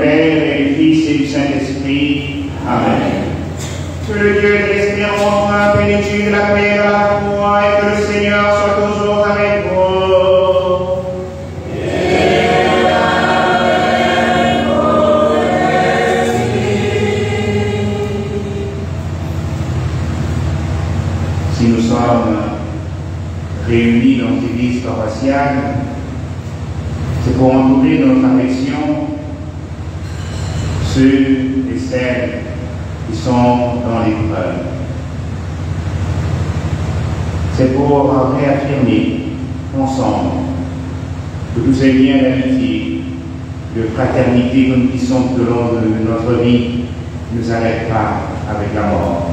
Père et du Fils et du Saint-Esprit. Amen. Que le Dieu de l'espérance, la plénitude de la paix, de la foi, et que le Seigneur soit toujours avec vous. Si nous sommes réunis dans l'église paroissiale, c'est pour entourer de notre affection ceux et celles qui sont dans l'épreuve. C'est pour réaffirmer ensemble que tous ces liens d'amitié, de fraternité que nous tissons tout au long de notre vie ne nous arrêtent pas avec la mort.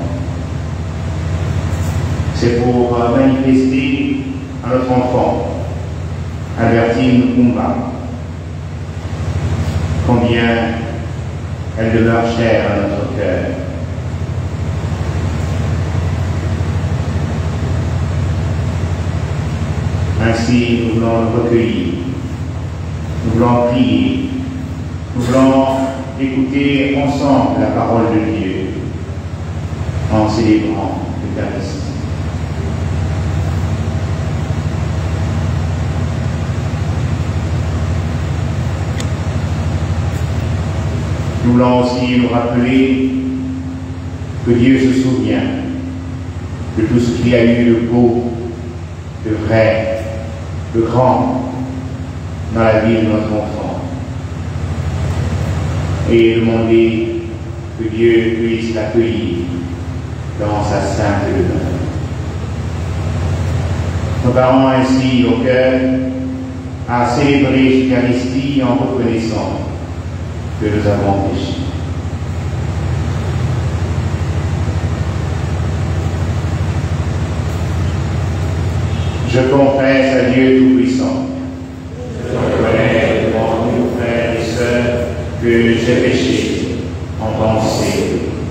C'est pour manifester à notre enfant, Albertine Kumba, combien elle demeure chère à notre cœur. Ainsi, nous voulons le recueillir, nous voulons prier, nous voulons écouter ensemble la parole de Dieu en célébrant l'Eucharistie. Nous voulons aussi nous rappeler que Dieu se souvient de tout ce qu'il y a eu de beau, de vrai, de grand dans la vie de notre enfant. Et demander que Dieu puisse l'accueillir dans sa sainte demeure. Nous parlons ainsi au cœur à célébrer l'Eucharistie en reconnaissant que nous avons péché. Je confesse à Dieu Tout-Puissant. Je reconnais devant nous, frères et sœurs, que j'ai péché en pensée,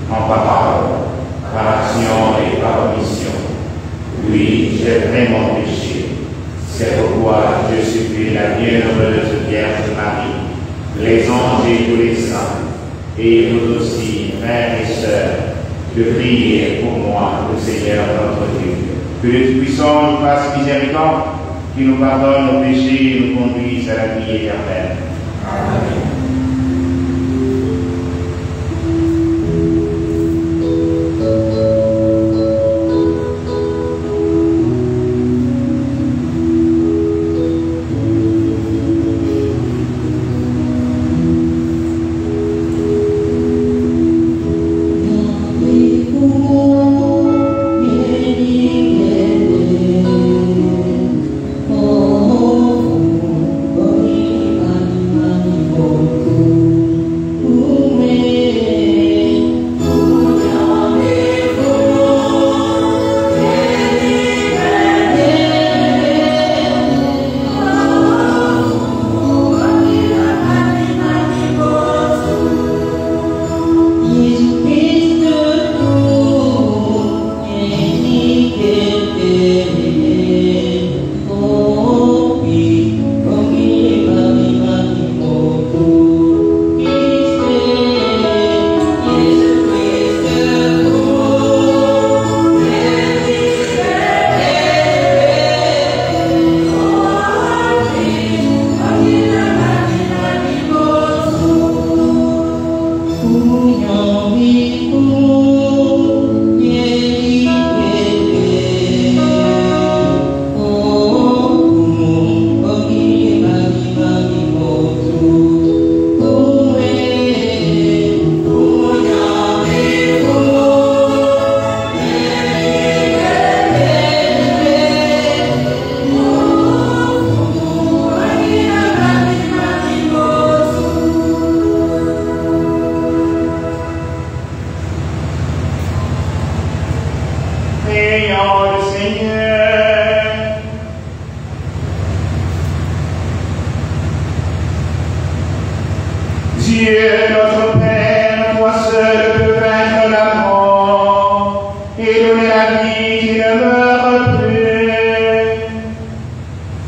en parole, par action et par omission. Oui, j'ai vraiment péché. C'est pourquoi je supplie la bienheureuse Vierge Marie, les anges et tous les saints, et vous aussi, frères et sœurs, de prier pour moi, le Seigneur notre Dieu. Que le Tout-Puissant nous fasse miséricorde, qu'il nous pardonne nos péchés et nous conduise à la vie éternelle. Amen.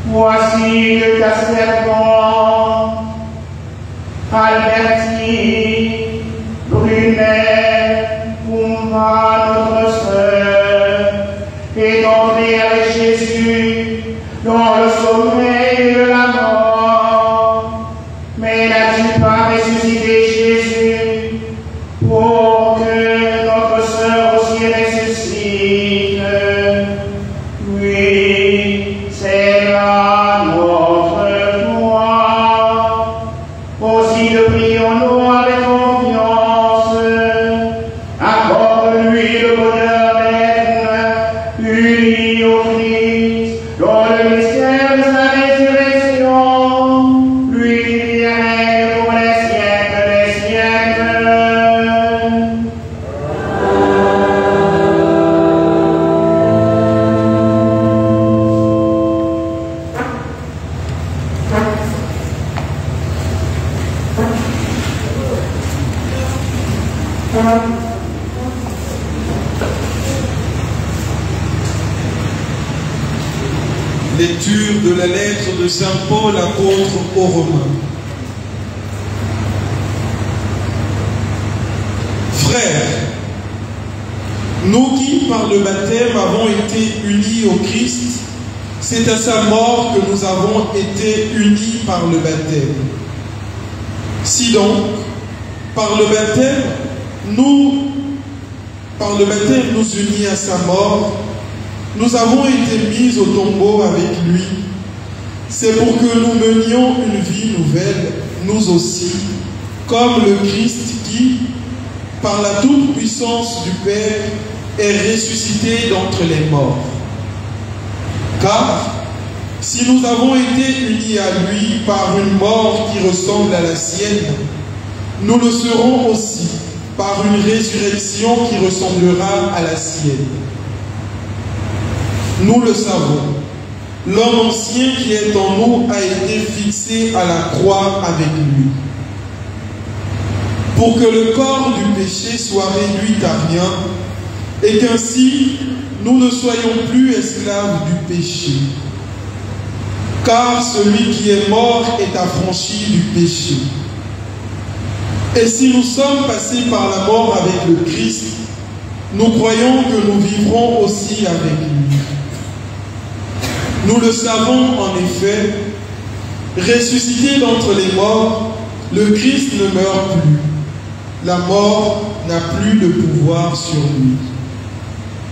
Voici ta servante, Albertine Lecture de la lettre de Saint Paul apôtre aux Romains. Frères, nous qui par le baptême avons été unis au Christ, c'est à sa mort que nous avons été unis par le baptême. Si donc, par le baptême nous unis à sa mort, nous avons été mis au tombeau avec lui. C'est pour que nous menions une vie nouvelle, nous aussi, comme le Christ qui, par la toute-puissance du Père, est ressuscité d'entre les morts. Car, si nous avons été unis à lui par une mort qui ressemble à la sienne, nous le serons aussi par une résurrection qui ressemblera à la sienne. Nous le savons, l'homme ancien qui est en nous a été fixé à la croix avec lui, pour que le corps du péché soit réduit à rien, et qu'ainsi nous ne soyons plus esclaves du péché. Car celui qui est mort est affranchi du péché. Et si nous sommes passés par la mort avec le Christ, nous croyons que nous vivrons aussi avec lui. Nous le savons en effet, ressuscité d'entre les morts, le Christ ne meurt plus. La mort n'a plus de pouvoir sur lui.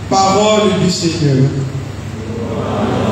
Parole du Seigneur. Parole.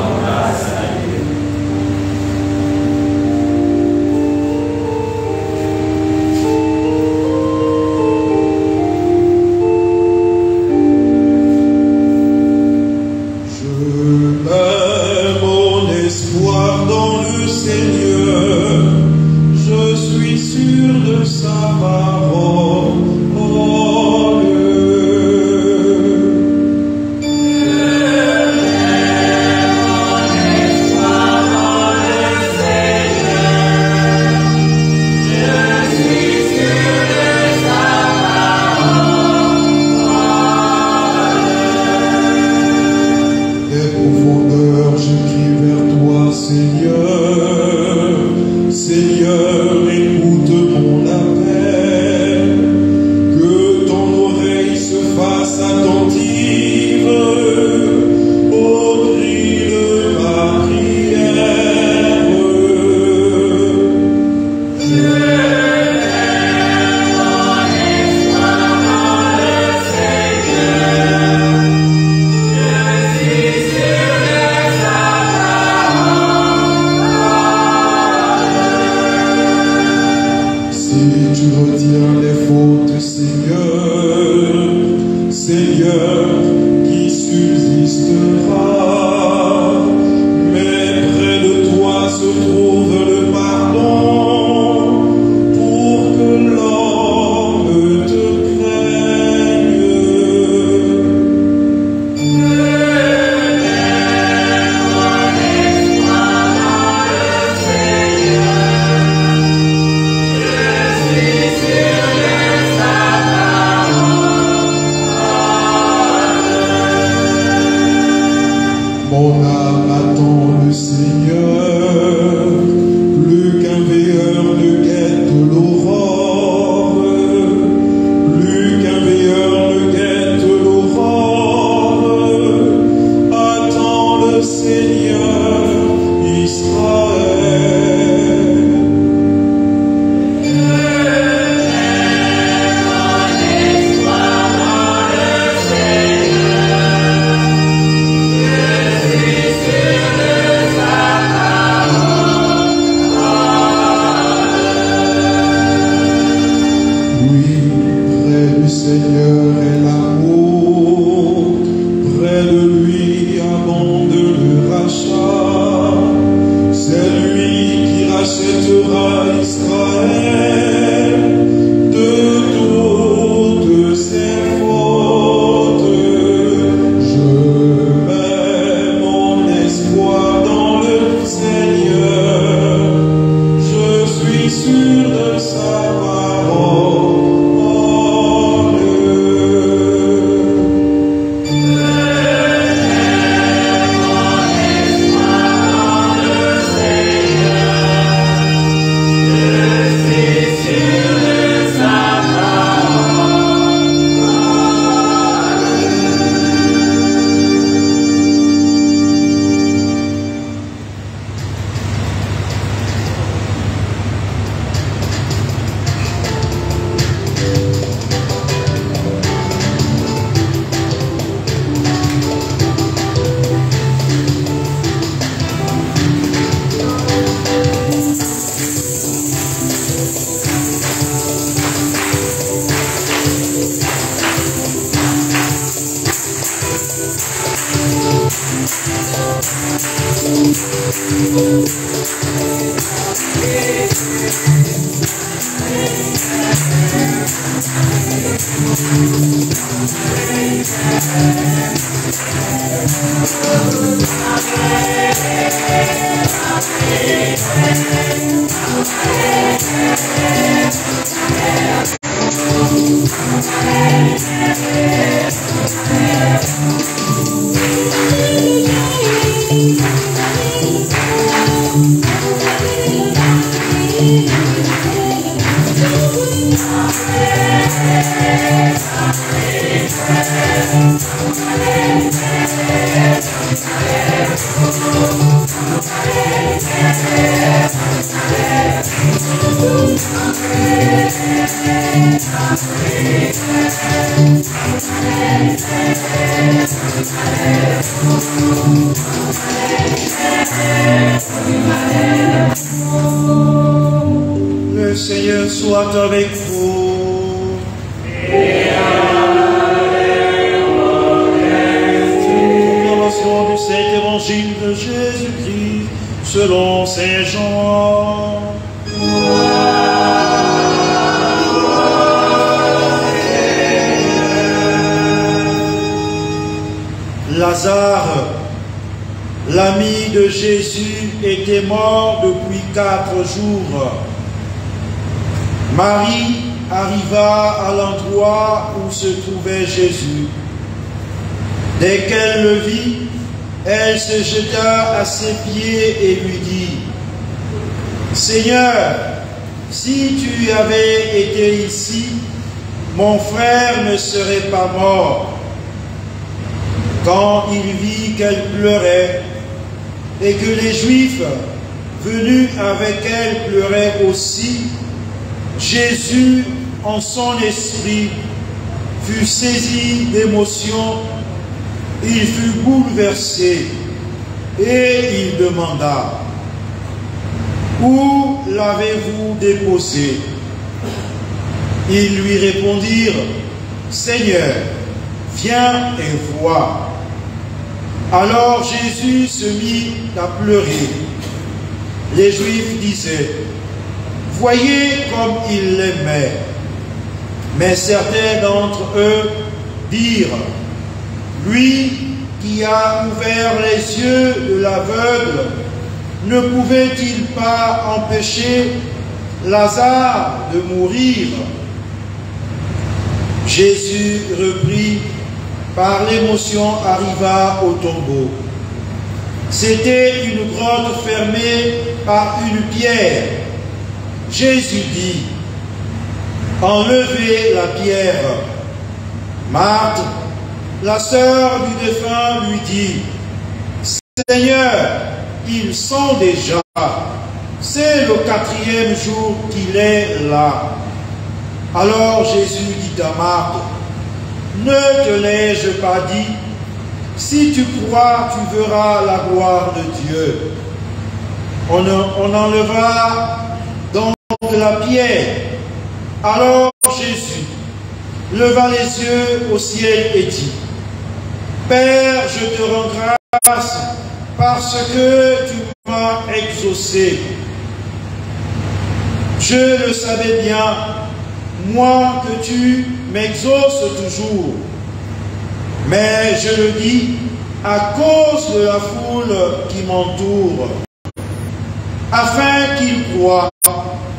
Le Seigneur soit avec vous. Proclamation du Saint Évangile de Jésus-Christ selon Saint Jean. Lazare, l'ami de Jésus, était mort depuis 4 jours. Marie arriva à l'endroit où se trouvait Jésus. Dès qu'elle le vit, elle se jeta à ses pieds et lui dit, « Seigneur, si tu avais été ici, mon frère ne serait pas mort. » Quand il vit qu'elle pleurait et que les Juifs venus avec elle pleuraient aussi, Jésus, en son esprit, fut saisi d'émotion, il fut bouleversé et il demanda, « Où l'avez-vous déposé ?» Ils lui répondirent, « Seigneur, viens et vois. » Alors Jésus se mit à pleurer. Les Juifs disaient, « Voyez comme il l'aimait. » Mais certains d'entre eux dirent, « Lui qui a ouvert les yeux de l'aveugle, ne pouvait-il pas empêcher Lazare de mourir ?» Jésus reprit, par l'émotion arriva au tombeau. C'était une grotte fermée par une pierre. Jésus dit, « Enlevez la pierre. » Marthe, la sœur du défunt, lui dit, « Seigneur, ils sont déjà. C'est le 4e jour qu'il est là. » Alors Jésus dit à Marthe, « Ne te l'ai-je pas dit? Si tu crois, tu verras la gloire de Dieu. » On enleva donc la pierre. Alors Jésus leva les yeux au ciel et dit, « Père, je te rends grâce parce que tu m'as exaucé. Je le savais bien, moi que tu m'exauces toujours. Mais je le dis à cause de la foule qui m'entoure, afin qu'ils croient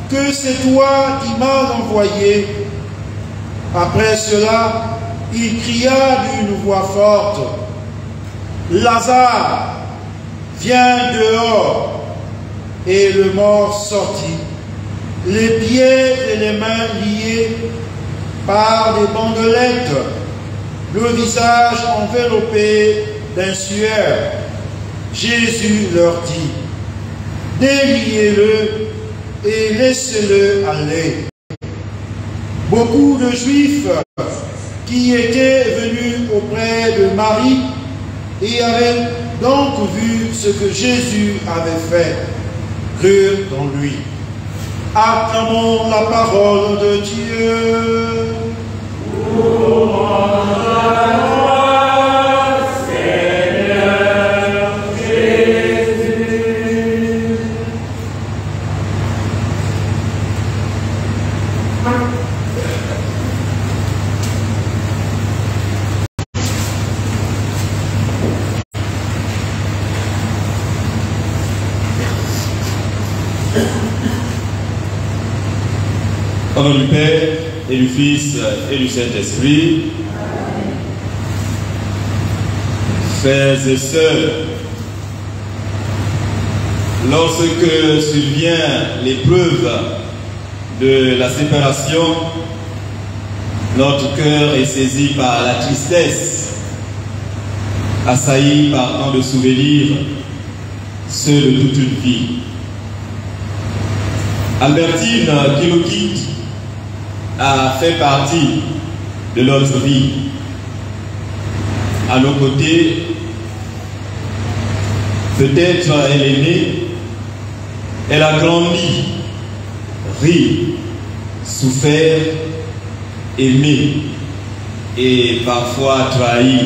que c'est toi qui m'as envoyé. » Après cela, il cria d'une voix forte, « Lazare, viens dehors !» Et le mort sortit, les pieds et les mains liés par des bandelettes, le visage enveloppé d'un suaire. Jésus leur dit, « Déliez-le et laissez-le aller. » Beaucoup de Juifs qui étaient venus auprès de Marie et avaient donc vu ce que Jésus avait fait, crurent en lui. Acclamons la parole de Dieu. Seigneur Jésus. Au nom du Père, et du Fils, et du Saint-Esprit. Frères et sœurs, lorsque survient l'épreuve de la séparation, notre cœur est saisi par la tristesse, assailli par tant de souvenirs, ceux de toute une vie. Albertine, qui nous quitte, a fait partie de notre vie. À nos côtés, peut-être elle est née, elle a grandi, ri, souffert, aimé et parfois trahi.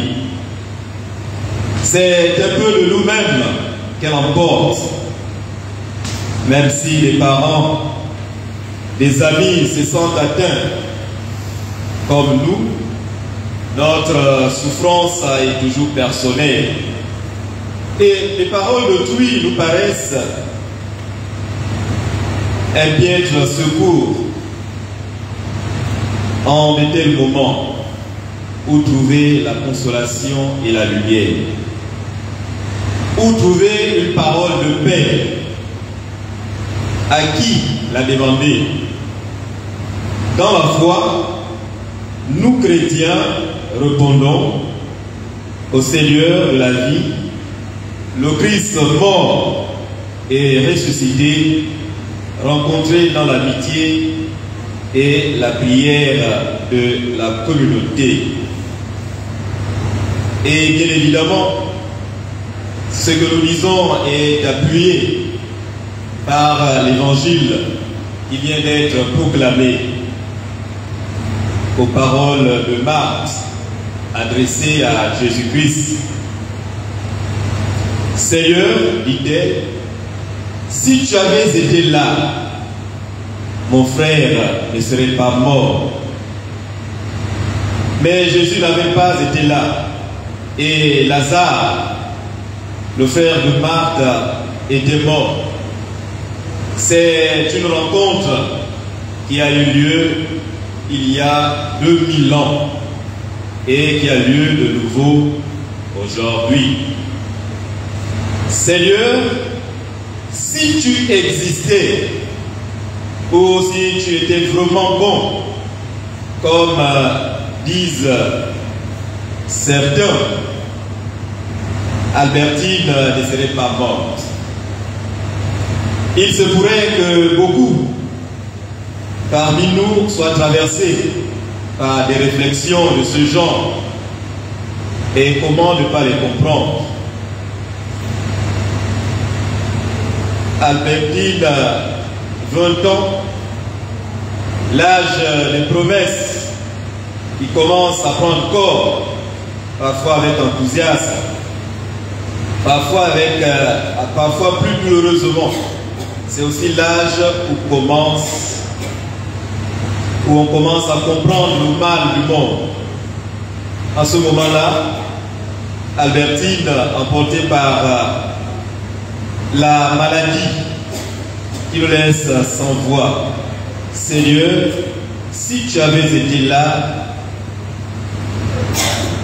C'est un peu de nous-mêmes qu'elle emporte, même si les parents, les amis se sentent atteints comme nous. Notre souffrance est toujours personnelle et les paroles d'autrui nous paraissent un piètre secours en de tels moments où trouver la consolation et la lumière, où trouver une parole de paix. À qui la demander? Dans la foi, nous chrétiens répondons au Seigneur de la vie, le Christ mort et ressuscité, rencontré dans l'amitié et la prière de la communauté. Et bien évidemment, ce que nous disons est appuyé par l'évangile qui vient d'être proclamé aux paroles de Marthe adressées à Jésus-Christ. Seigneur, dit-elle, si tu avais été là, mon frère ne serait pas mort. Mais Jésus n'avait pas été là. Et Lazare, le frère de Marthe, était mort. C'est une rencontre qui a eu lieu il y a 2000 ans et qui a lieu de nouveau aujourd'hui. Seigneur, si tu existais ou si tu étais vraiment bon, comme disent certains, Albertine ne serait pas morte. Il se pourrait que beaucoup parmi nous soient traversés par des réflexions de ce genre. Et comment ne pas les comprendre? Albertine, 20 ans, l'âge des promesses, qui commence à prendre corps, parfois avec enthousiasme, parfois plus douloureusement. C'est aussi l'âge où on commence à comprendre le mal du monde. À ce moment-là, Albertine, emportée par la maladie qui le laisse sans voix, Seigneur, si tu avais été là,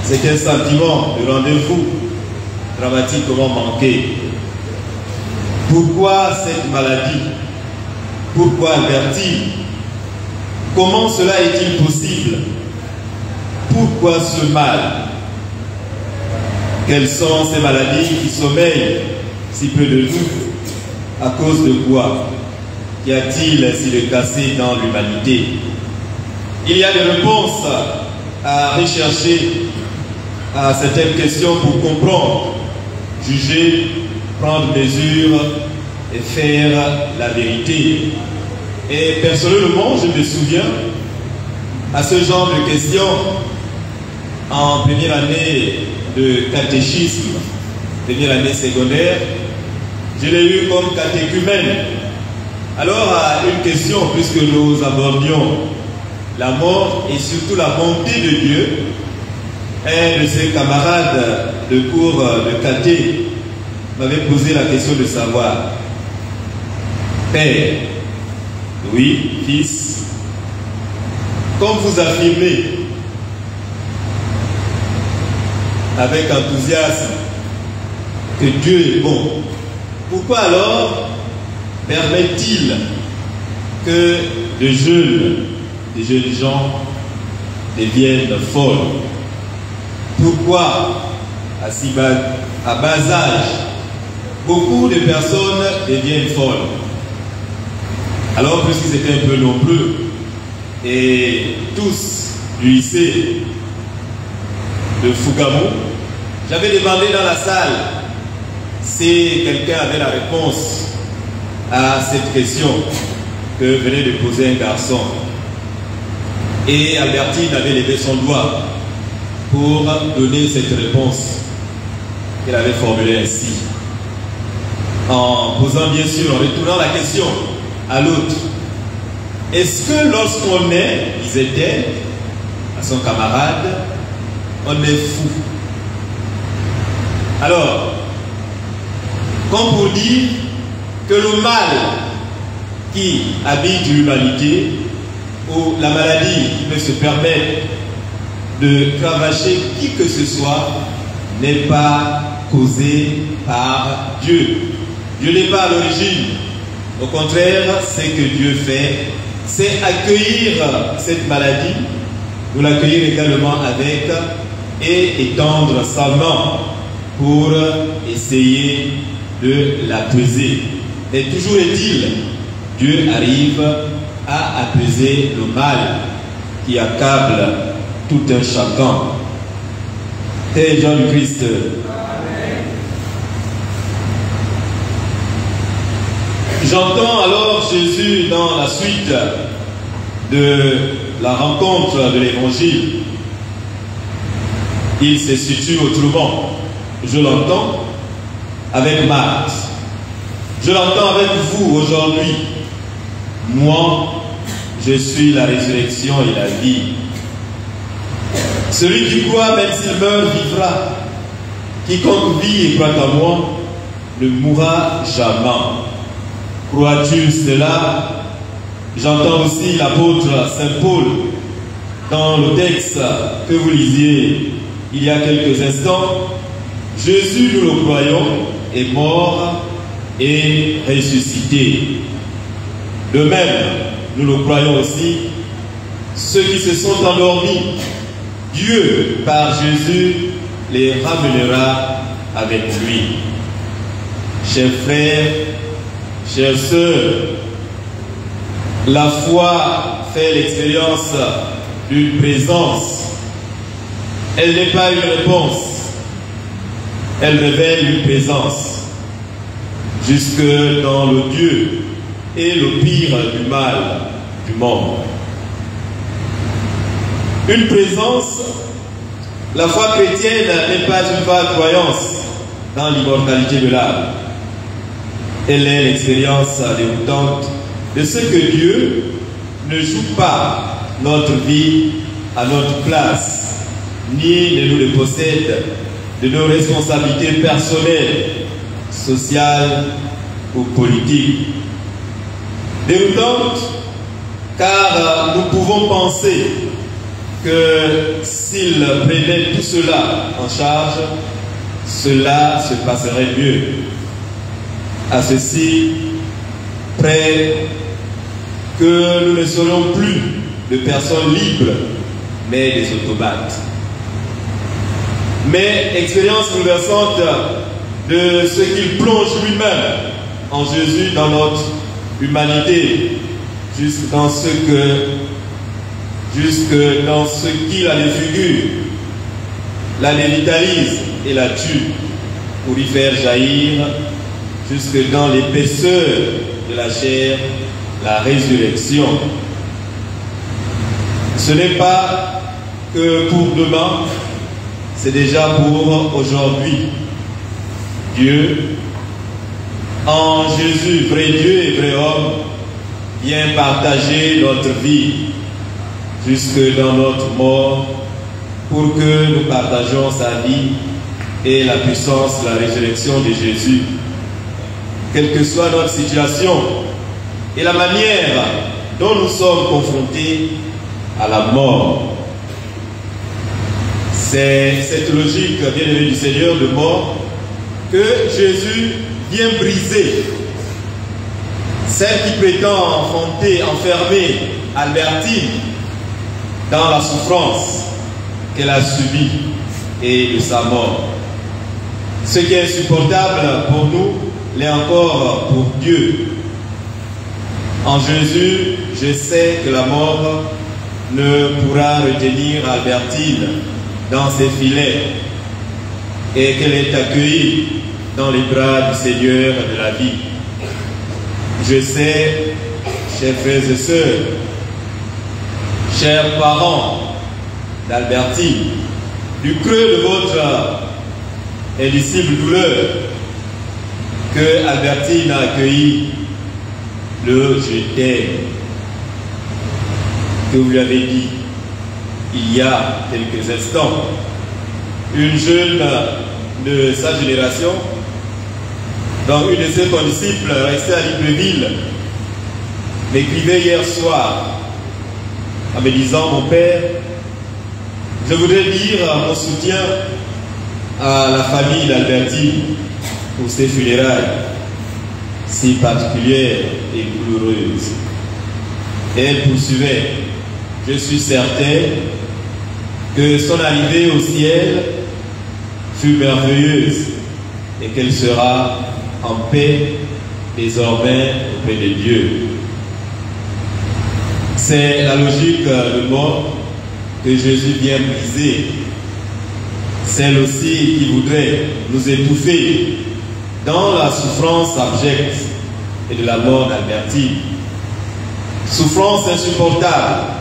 c'est un sentiment de rendez-vous dramatiquement manqué. Pourquoi cette maladie? Pourquoi Albertine? Comment cela est-il possible? Pourquoi ce mal? Quelles sont ces maladies qui sommeillent si peu de nous? À cause de quoi? Qu'y a-t-il si de cassé dans l'humanité? Il y a des réponses à rechercher à certaines questions pour comprendre, juger, prendre mesure et faire la vérité. Et personnellement, je me souviens à ce genre de questions en première année de catéchisme, première année secondaire, je l'ai eu comme catéchumène. Alors, à une question, puisque nous abordions la mort et surtout la bonté de Dieu, un de ses camarades de cours de caté m'avait posé la question de savoir: Père, oui, fils, comme vous affirmez avec enthousiasme que Dieu est bon, pourquoi alors permet-il que des jeunes gens deviennent folles? Pourquoi à bas âge, beaucoup de personnes deviennent folles? Alors, puisqu'ils étaient un peu nombreux, et tous du lycée de Fougamou, j'avais demandé dans la salle si quelqu'un avait la réponse à cette question que venait de poser un garçon. Et Albertine avait levé son doigt pour donner cette réponse qu'elle avait formulée ainsi, en posant bien sûr, en retournant la question à l'autre. Est-ce que lorsqu'on est, disait-elle à son camarade, on est fou? Alors, comme pour dire que le mal qui habite l'humanité, ou la maladie qui peut se permettre de cravacher qui que ce soit, n'est pas causé par Dieu. Dieu n'est pas à l'origine. Au contraire, ce que Dieu fait, c'est accueillir cette maladie, nous l'accueillir également avec, et étendre sa main pour essayer de l'apaiser. Et toujours est-il, Dieu arrive à apaiser le mal qui accable tout un chacun. Et Jean du Christ. J'entends alors Jésus dans la suite de la rencontre de l'Évangile. Il se situe autrement. Je l'entends avec Marthe. Je l'entends avec vous aujourd'hui. Moi, je suis la résurrection et la vie. Celui qui croit, même s'il meurt, vivra. Quiconque vit et croit en moi ne mourra jamais. Crois-tu cela? J'entends aussi l'apôtre Saint Paul dans le texte que vous lisiez il y a quelques instants. Jésus, nous le croyons, est mort et ressuscité. De même, nous le croyons aussi, ceux qui se sont endormis, Dieu, par Jésus, les ramènera avec lui. Chers frères, chères sœurs, la foi fait l'expérience d'une présence. Elle n'est pas une réponse. Elle révèle une présence. Jusque dans le Dieu et le pire du mal du monde. Une présence, la foi chrétienne n'est pas une vague croyance dans l'immortalité de l'âme. Elle est l'expérience déroutante de ce que Dieu ne joue pas notre vie à notre place, ni ne nous le possède de nos responsabilités personnelles, sociales ou politiques. Déroutante, car nous pouvons penser que s'il prenait tout cela en charge, cela se passerait mieux. À ceci, près que nous ne serions plus de personnes libres, mais des automates. Mais expérience bouleversante de ce qu'il plonge lui-même en Jésus dans notre humanité, jusque dans ce qu'il a défigure, la dévitalise et la tue pour y faire jaillir jusque dans l'épaisseur de la chair, la résurrection. Ce n'est pas que pour demain, c'est déjà pour aujourd'hui. Dieu, en Jésus, vrai Dieu et vrai homme, vient partager notre vie jusque dans notre mort pour que nous partagions sa vie et la puissance de la résurrection de Jésus. Quelle que soit notre situation et la manière dont nous sommes confrontés, à la mort. C'est cette logique, bien aimée du Seigneur, de mort, que Jésus vient briser. Celle qui prétend enfermer Albertine dans la souffrance qu'elle a subie et de sa mort. Ce qui est insupportable pour nous l'est encore pour Dieu. En Jésus, je sais que la mort ne pourra retenir Albertine dans ses filets et qu'elle est accueillie dans les bras du Seigneur de la vie. Je sais, chers frères et sœurs, chers parents d'Albertine, du creux de votre indicible douleur, que Albertine a accueilli le je t'aime que vous lui avez dit il y a quelques instants. Une jeune de sa génération, dans une de ses condisciples restée à Libreville, m'écrivait hier soir en me disant: mon père, je voudrais dire mon soutien à la famille d'Albertine pour ses funérailles si particulières et douloureuses. Et elle poursuivait: je suis certain que son arrivée au ciel fut merveilleuse et qu'elle sera en paix désormais auprès de Dieu. C'est la logique de mort que Jésus vient briser. Celle aussi qui voudrait nous étouffer dans la souffrance abjecte et de la mort d'Albertine. Souffrance insupportable.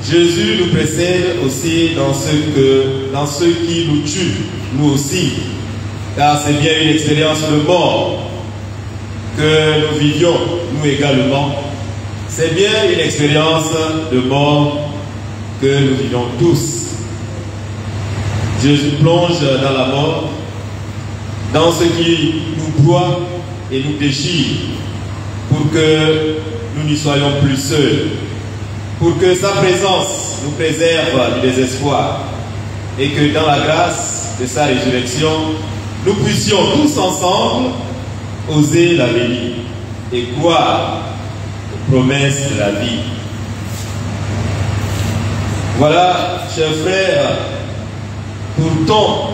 Jésus nous précède aussi dans ce qui nous tue, nous aussi, car c'est bien une expérience de mort que nous vivions, nous également. C'est bien une expérience de mort que nous vivons tous. Jésus plonge dans la mort, dans ce qui nous broie et nous déchire, pour que nous n'y soyons plus seuls, pour que sa présence nous préserve du désespoir et que dans la grâce de sa résurrection, nous puissions tous ensemble oser la venir et croire aux promesses de la vie. Voilà, chers frères, pourtant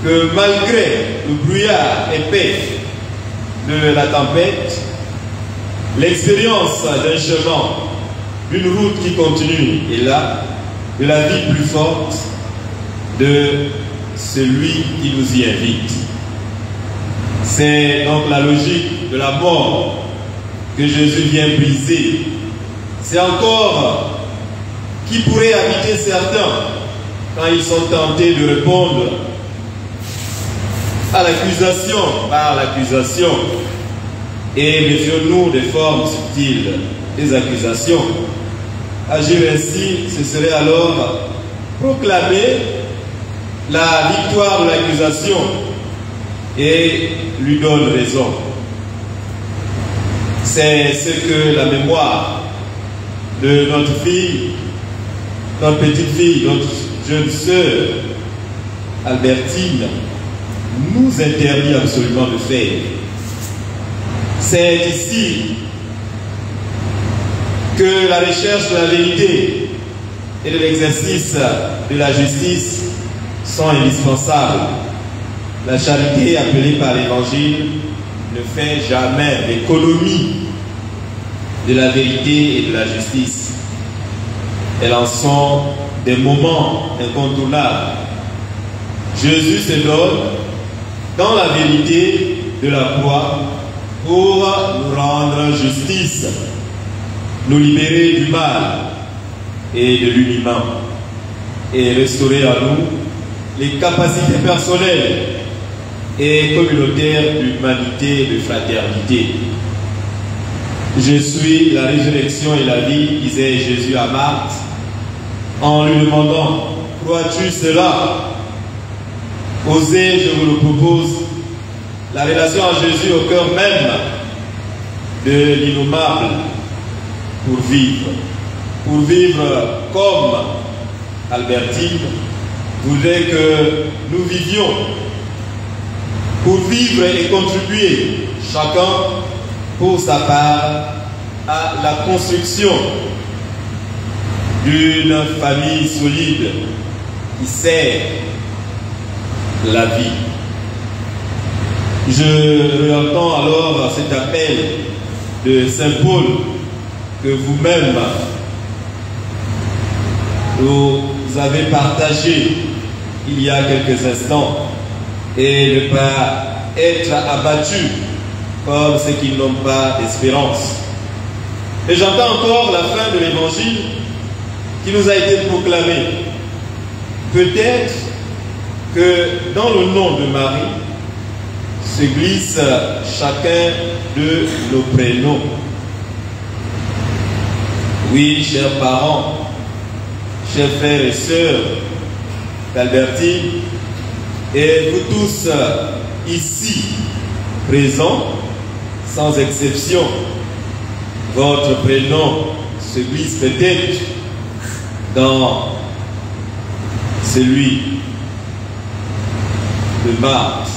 que malgré le brouillard épais de la tempête, l'expérience d'un chemin, d'une route qui continue est là, de la vie plus forte de celui qui nous y invite. C'est donc la logique de la mort que Jésus vient briser. C'est encore qui pourrait habiter certains quand ils sont tentés de répondre à l'accusation par l'accusation. Et méfions-nous des formes subtiles des accusations. Agir ainsi, ce serait alors proclamer la victoire de l'accusation et lui donne raison. C'est ce que la mémoire de notre fille, notre petite fille, notre jeune sœur Albertine nous interdit absolument de faire. C'est ici que la recherche de la vérité et de l'exercice de la justice sont indispensables. La charité appelée par l'Évangile ne fait jamais l'économie de la vérité et de la justice. Elles en sont des moments incontournables. Jésus se donne dans la vérité de la croix pour nous rendre justice, nous libérer du mal et de l'uniment et restaurer à nous les capacités personnelles et communautaires d'humanité et de fraternité. Je suis la résurrection et la vie, disait Jésus à Marthe, en lui demandant: crois-tu cela? Osez, je vous le propose, la relation à Jésus au cœur même de l'innommable pour vivre. pour vivre comme Albertine, voudrait que nous vivions pour vivre et contribuer chacun pour sa part à la construction d'une famille solide qui sert la vie. Je réentends alors cet appel de Saint Paul que vous-même vous avez partagé il y a quelques instants, et ne pas être abattu comme ceux qui n'ont pas d'espérance. Et j'entends encore la fin de l'évangile qui nous a été proclamé. Peut-être que dans le nom de Marie se glisse chacun de nos prénoms. Oui, chers parents, chers frères et sœurs d'Albertine, et vous tous ici présents, sans exception, votre prénom se glisse peut-être dans celui de Marthe,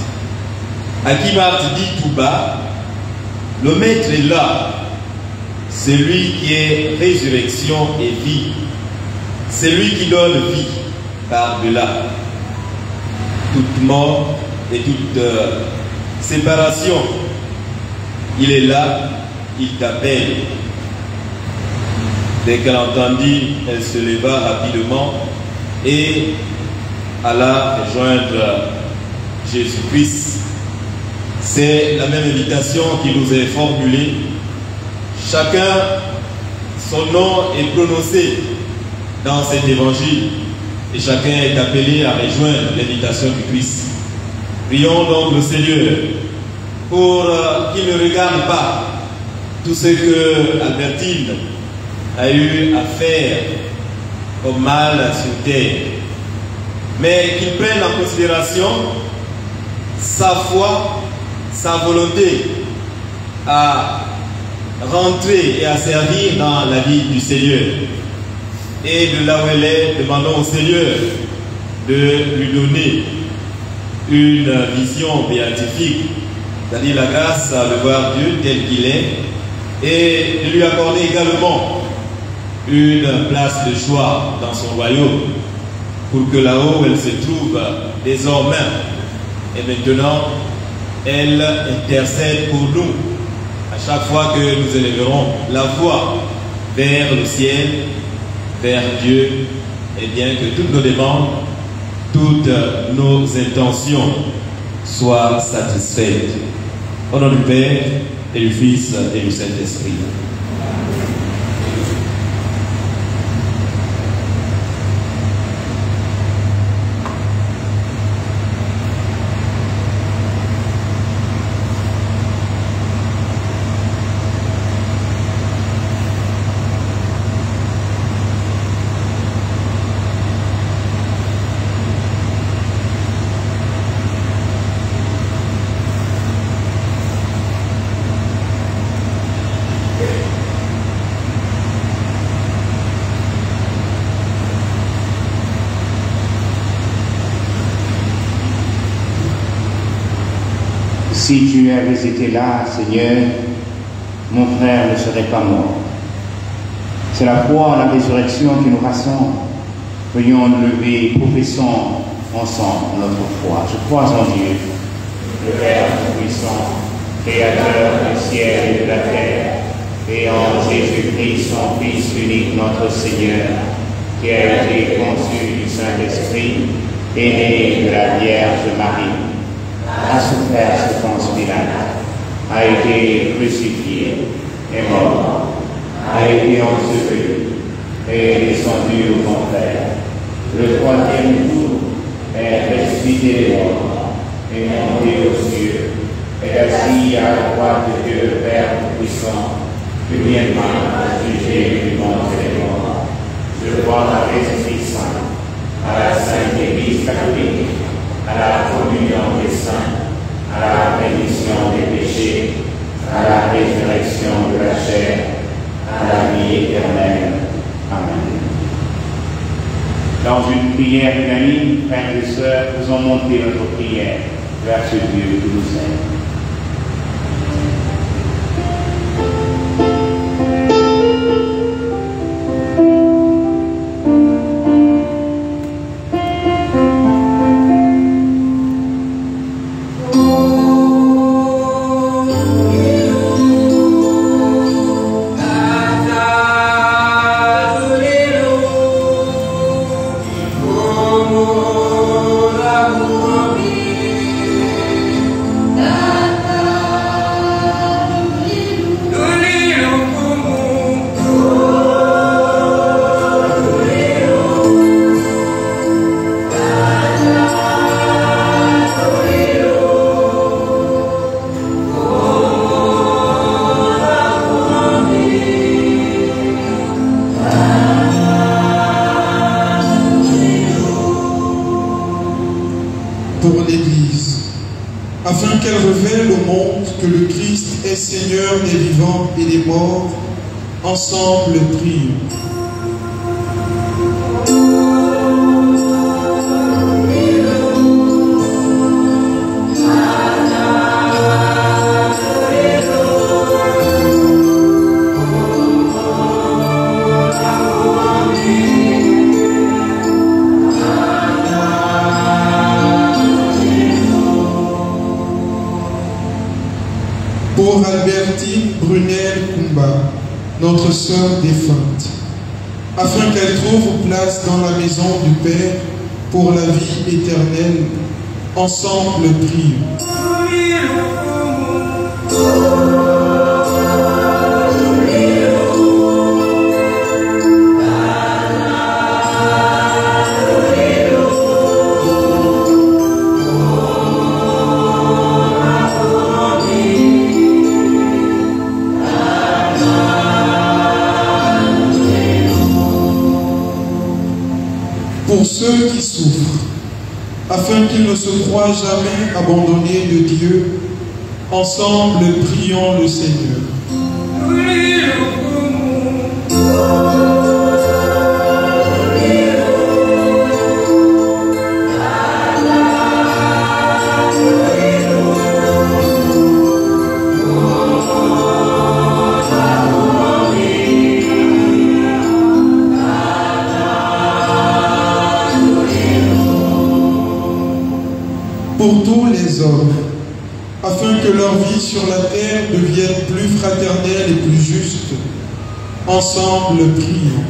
à qui Marthe dit tout bas, le Maître est là, celui qui est résurrection et vie, celui qui donne vie par-delà toute mort et toute séparation. Il est là, il t'appelle. Dès qu'elle entendit, elle se leva rapidement et alla rejoindre Jésus-Christ. C'est la même invitation qui nous est formulée. Chacun, son nom est prononcé dans cet évangile et chacun est appelé à rejoindre l'invitation du Christ. Prions donc le Seigneur pour qu'il ne regarde pas tout ce que Albertine a eu à faire comme mal sur terre, mais qu'il prenne en considération sa foi, sa volonté à rentrer et à servir dans la vie du Seigneur. Et de là où elle est, demandons au Seigneur de lui donner une vision béatifique, c'est-à-dire la grâce de voir Dieu tel qu'il est, et de lui accorder également une place de choix dans son royaume, pour que là-haut elle se trouve désormais. Et maintenant, elle intercède pour nous à chaque fois que nous élèverons la voix vers le ciel, vers Dieu, et bien que toutes nos demandes, toutes nos intentions soient satisfaites. Au nom du Père, et du Fils, et du Saint-Esprit. Si tu avais été là, Seigneur, mon frère ne serait pas mort. C'est la foi en la résurrection qui nous rassemble. Veuillons nous lever, professons ensemble notre foi. Je crois en Dieu, le Père Tout-Puissant, Créateur du ciel et de la terre, et en Jésus-Christ, son Fils unique, notre Seigneur, qui a été conçu du Saint-Esprit, et né de la Vierge Marie, a souffert sous Ponce Pilate, a été crucifié, est mort, a été enseveli, et est descendu au enfer. Le troisième jour est ressuscité des morts, est monté aux cieux, est assis à la droite de Dieu le Père Tout-Puissant, qui viendra juger du monde et des morts. Je crois à l'Esprit Saint, à la Sainte Église catholique, à la communion des saints, à la rémission des péchés, à la résurrection de la chair, à la vie éternelle. Amen. Dans une prière unanime, frères et sœurs, faisons monter notre prière vers ce Dieu qui nous aime. Pour l'Église, afin qu'elle révèle au monde que le Christ est Seigneur des vivants et des morts, ensemble prions. Pour Albertine Brunel Kumba, notre sœur défunte, afin qu'elle trouve place dans la maison du Père pour la vie éternelle, ensemble prions. Pour ceux qui souffrent, afin qu'ils ne se croient jamais abandonnés de Dieu, ensemble prions le Seigneur. Pour tous les hommes, afin que leur vie sur la terre devienne plus fraternelle et plus juste, ensemble prions.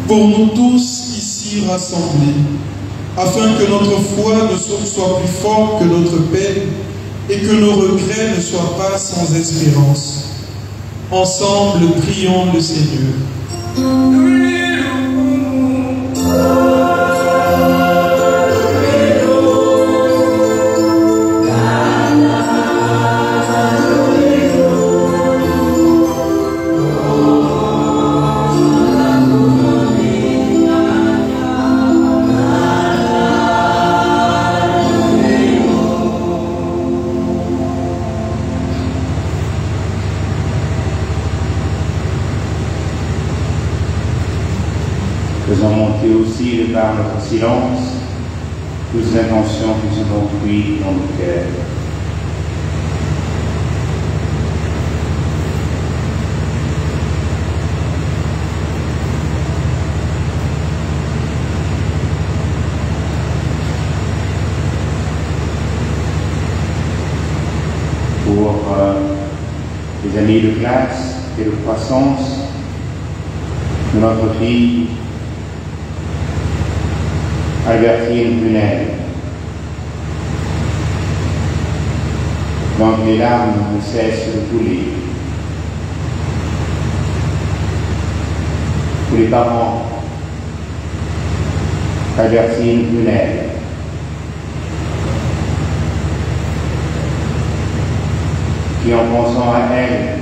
Pour nous tous ici rassemblés, afin que notre foi soit plus forte que notre peine et que nos regrets ne soient pas sans espérance. Ensemble, prions le Seigneur. Faisons monter aussi, de par notre silence, toutes les intentions qui sont entrées dans nos cœurs. Pour les amis de classe et de croissance de notre fille Albertine Brunel, dont les larmes ne cessent de couler. Pour les parents Albertine Brunel, qui en pensant à elle,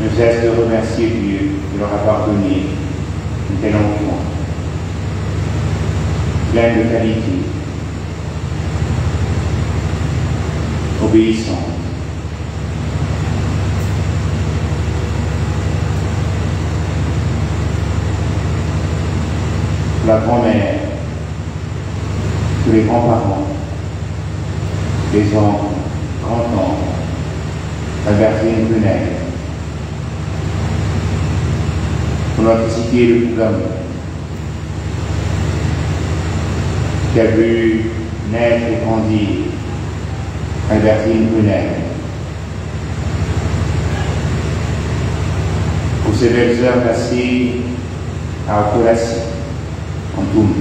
ne cesse de remercier Dieu de leur avoir donné une telle enfant, pleine de qualité, obéissante. La grand-mère, tous les grands-parents, les oncles, grands-oncles, Albertine Brunel, pour notre cité le Pougamou, qui a vu naître et grandir Albertine Brunel, pour ces belles heures passées à Okolassi, en Toum.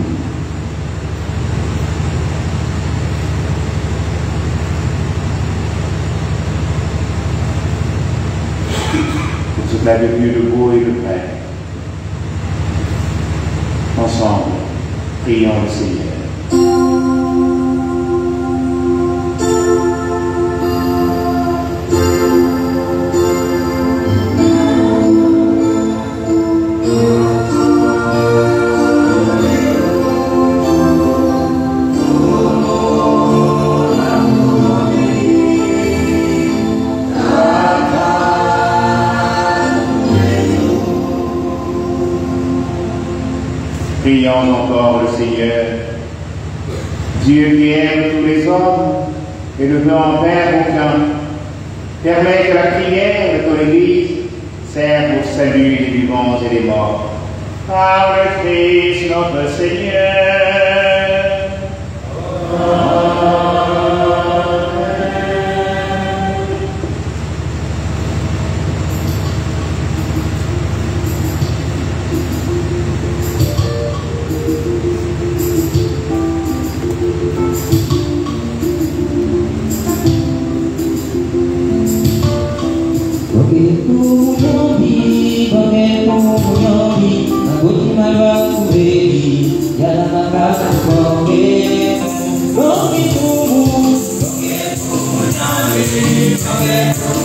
Pour ce qu'elle a vécu de beau et de près. Ensemble, prions le Seigneur. Prions encore le Seigneur, Dieu qui aime tous les hommes et ne veut en faire aucun. Permet que la prière de ton Église serve au salut des vivants et des morts. Par le Christ notre Seigneur. Amen.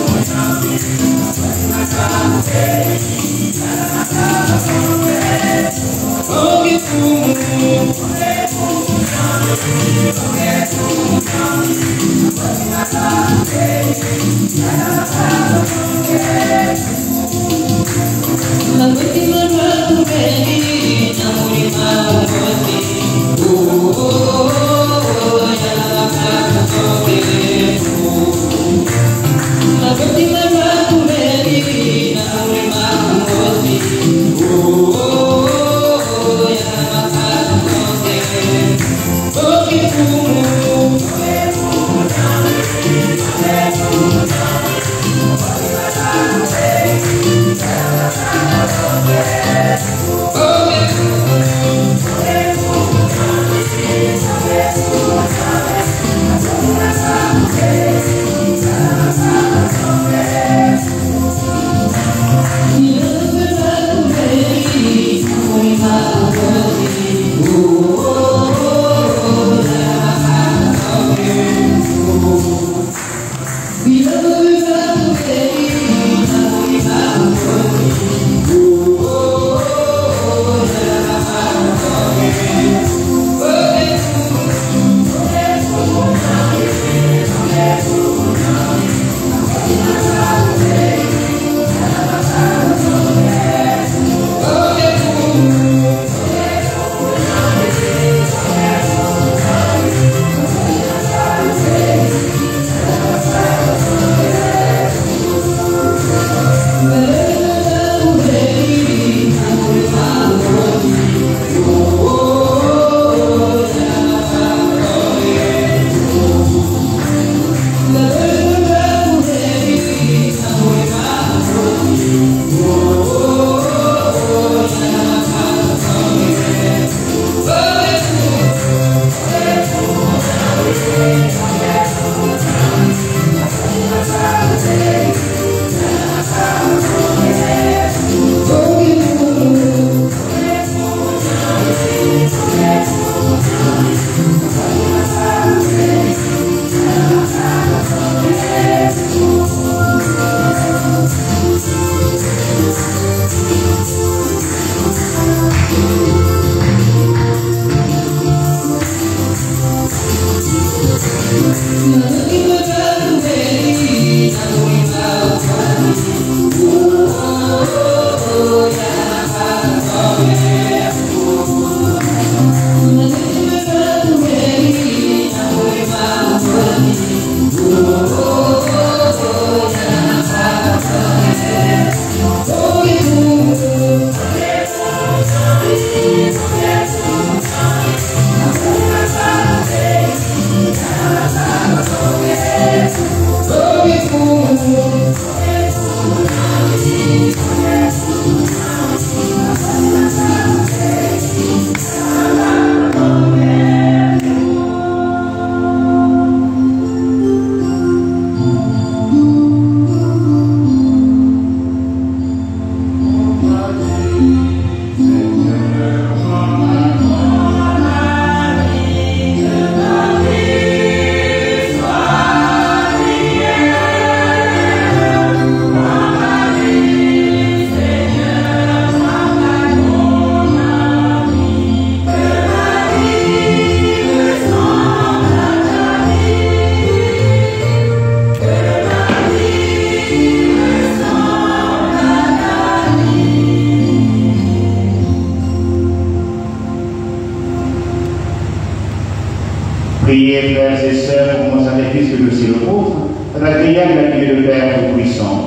à la prière de la vie de Père Tout-Puissant,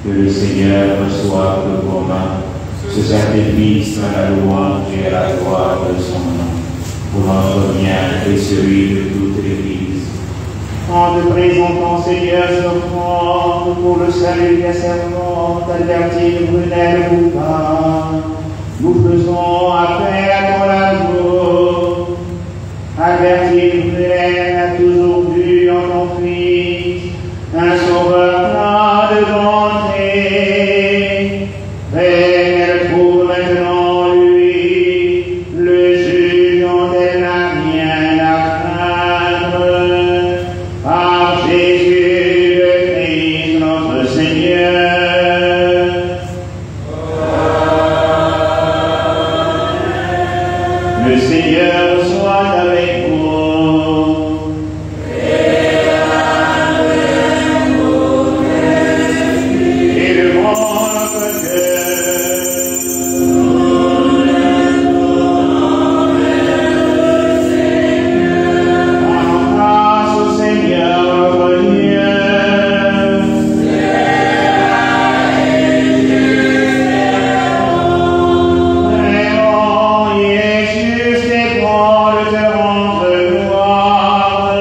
que le Seigneur reçoive de vos mains ce sacrifice à la louange et à la gloire de son nom, pour notre bien et celui de toute l'Église. En te présentant, Seigneur, cette offrande pour le salut de la servante Albertine Brunel-Boupin, nous faisons appel à ton amour. Albertine Brunel a toujours vu en ton Fils un sauveur plein de bonté. Elle trouve maintenant lui le juge dont elle n'a rien à craindre. Par Jésus le Christ, notre Seigneur. Le Seigneur soit avec vous. Élevons notre cœur. Rendons grâce au Seigneur notre Dieu. Vraiment, il est juste et bon de te rendre gloire,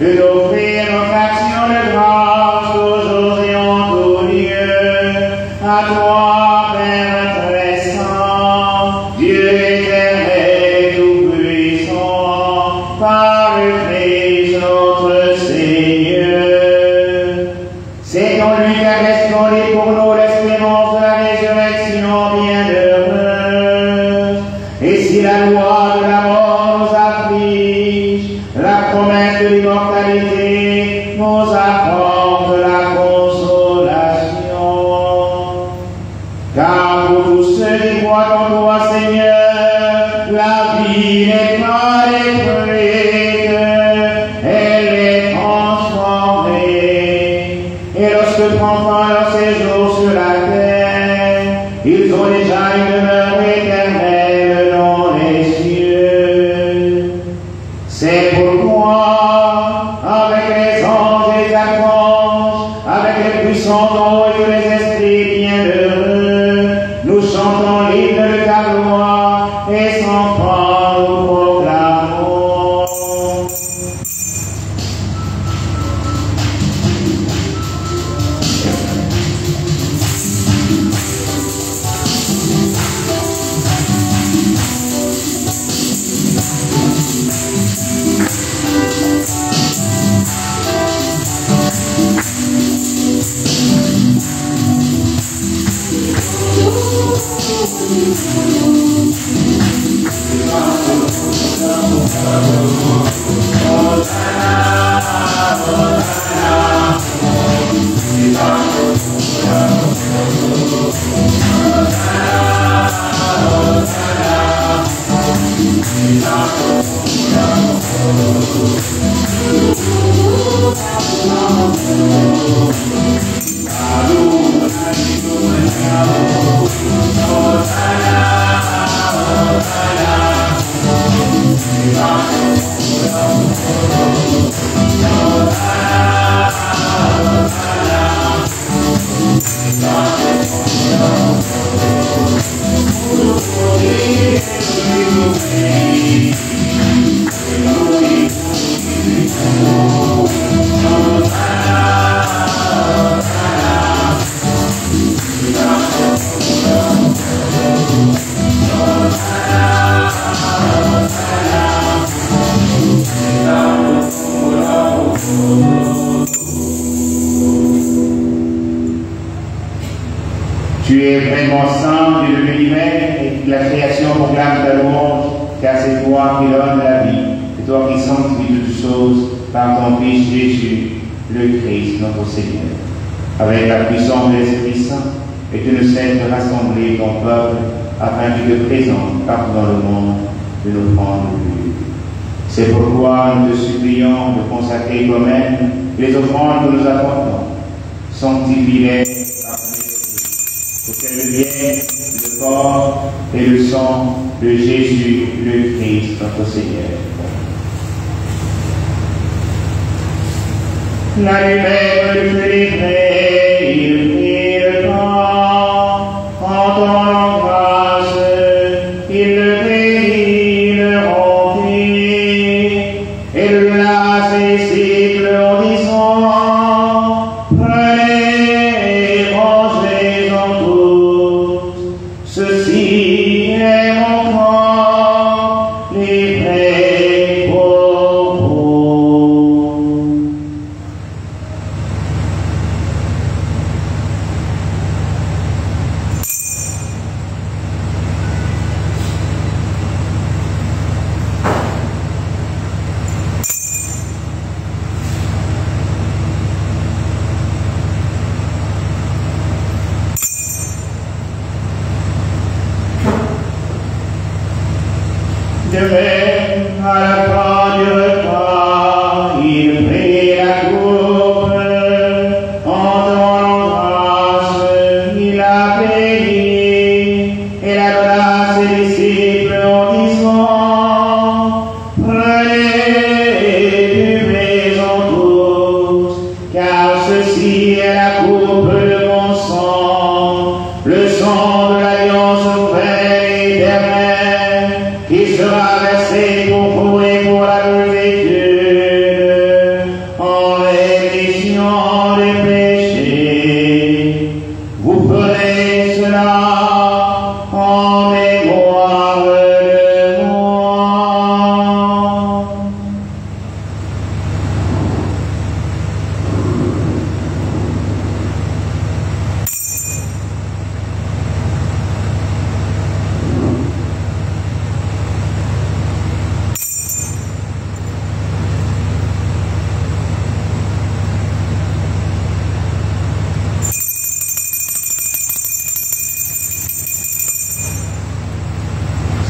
de t'offrir notre action de grâce aux jours et en tout lieu. À toi, Père très saint, Dieu éternel et tout-puissant, par le Christ notre Seigneur. C'est en lui qu'a restauré pour nous l'espérance de la résurrection bienheureuse. Et si la loi de la mort nous afflige, la promesse de l'immortalité nous apporte la consolation. Car pour tous ceux qui croient en toi, Seigneur, la vie n'est pas détruite, elle est transformée. Et lorsque prend fin leur séjour sur la terre, ils ont déjà une demeure éternelle dans les cieux. C'est pourquoi, avec les anges et les archanges, avec les puissants anges et tous les esprits bienheureux, nous chantons l'hymne de ta gloire et sans fin nous proclamons. Tu es vraiment saint, Dieu de l'univers, et la création proclame ta louange, car c'est toi qui donnes la vie, c'est toi qui sanctifies toutes choses par ton Fils Jésus, le Christ, notre Seigneur. Avec la puissance de l'Esprit Saint, et tu ne cesses de rassembler ton peuple, afin qu'il te présente partout dans le monde de nous prendre plus. C'est pourquoi nous te supplions de consacrer toi-même les offrandes que nous apportons. Sanctifie-les par ton Esprit, pour qu'elles deviennent le corps et le sang de Jésus, le Christ, notre Seigneur. L'allumette du feu livré, il prit le temps, en donnant grâce, il le bénit, le rompit, et le donna à ses disciples en disant, prenez et mangez-en tous, ceci est mon corps, livré pour vous. De même, à la fin du repas, il prit la coupe, en donnant grâce, il la bénit, et la donna à ses disciples en disant, prenez et buvez-en tous, car ceci est la coupe de mon sang, le sang de l'alliance nouvelle et éternelle, qui sera versé pour vous et pour la multitude en rémission des péchés. Vous ferez cela en mémoire de moi.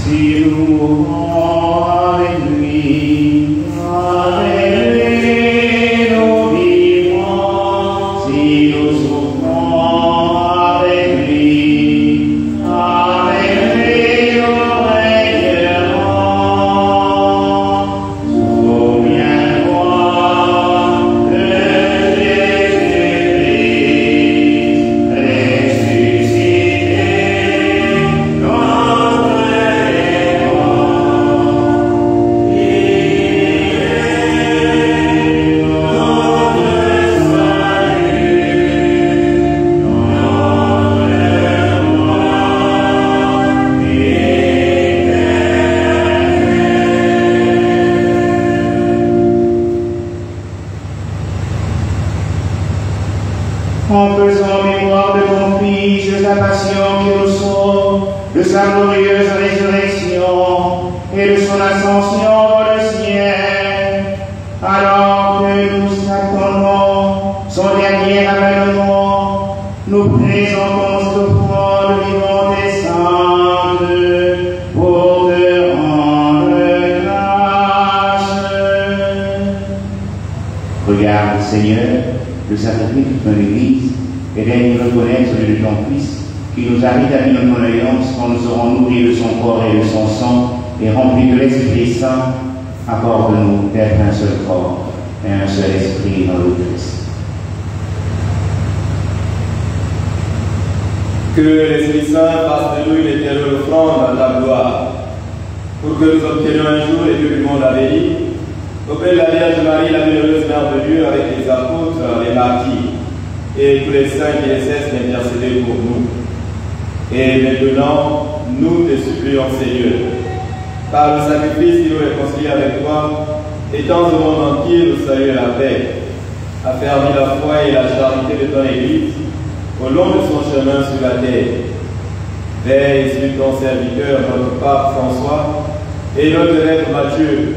Si nous mourons avec lui, nous vivrons. Si nous souffrons avec lui, nous régnerons. Souviens-toi de Jésus-Christ, ressuscité, notre en faisant mémoire de ton Fils, de sa passion qui nous sauve, de sa glorieuse résurrection et de son ascension dans le ciel, alors que nous attendons son dernier avènement, nous présentons cette offrande vivante et sainte pour te rendre grâce. Regarde, Seigneur, le sacrifice de ton Église, et daigne reconnaître celui de ton Fils, qui nous a rétabli dans ton alliance quand nous serons nourris de son corps et de son sang, et remplis de l'Esprit Saint. Accorde-nous d'être un seul corps et un seul esprit dans le Christ. Que l'Esprit Saint fasse de nous une éternelle offrande à ta gloire, pour que nous obtenions un jour les dieux du monde à béni, auprès de la Vierge Marie, la bienheureuse Mère de Dieu, avec les apôtres, les martyrs, et tous les saints qui ne cessent d'intercéder pour nous. Et maintenant, nous te supplions, Seigneur, par le sacrifice qui nous réconcilie avec toi, étends au monde entier le salut et la paix, affermis la foi et la charité de ton Église, au long de son chemin sur la terre. Veille sur ton serviteur, notre pape François, et notre évêque Matthieu,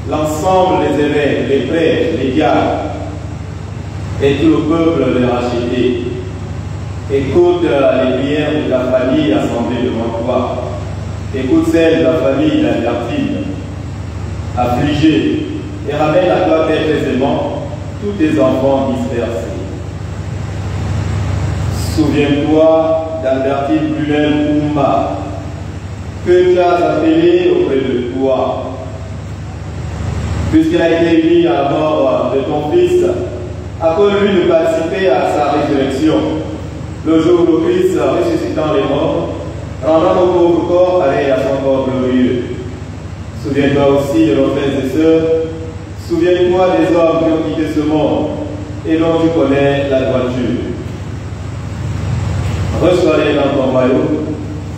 l'ensemble des évêques, les prêtres, les diacres, et tout le peuple les rachetés. Écoute les prières de ta famille assemblée devant toi. Écoute celle de la famille d'Albertine, affligée, et ramène à toi, Père aisément, tous tes enfants dispersés. Souviens-toi d'Albertine Brunel-Koumba, que tu as appelée auprès de toi. Puisqu'elle a été unie à la mort de ton fils, accorde-lui de participer à sa résurrection, le jour où le Christ, ressuscitant les morts, rendant nos pauvres corps pareils à son corps glorieux. Souviens-toi aussi de nos frères et sœurs, souviens-toi des hommes qui ont quitté ce monde et dont tu connais la droiture. Reçois-les dans ton royaume,